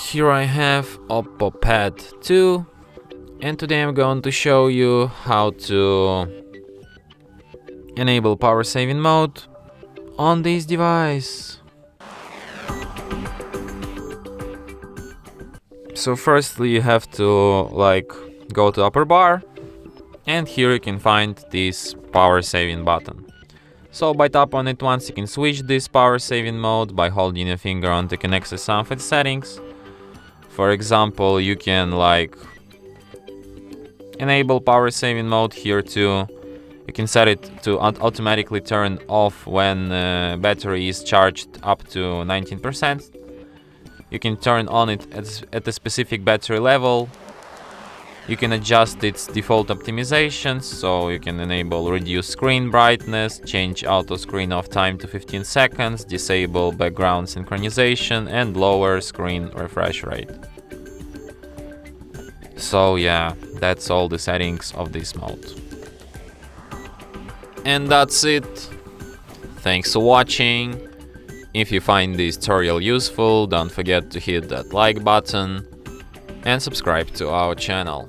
Here I have OPPO Pad 2, and today I'm going to show you how to enable power saving mode on this device. So firstly you have to go to upper bar, and here you can find this power saving button. So by tap on it once, you can switch this power saving mode by holding your finger on to can access some of its settings. For example, you can enable power saving mode here too. You can set it to automatically turn off when battery is charged up to 19%. You can turn on it at a specific battery level. You can adjust its default optimizations, so you can enable reduce screen brightness, change auto screen off time to 15 seconds, disable background synchronization, and lower screen refresh rate. So yeah, that's all the settings of this mode. And that's it. Thanks for watching. If you find this tutorial useful, don't forget to hit that like button and subscribe to our channel.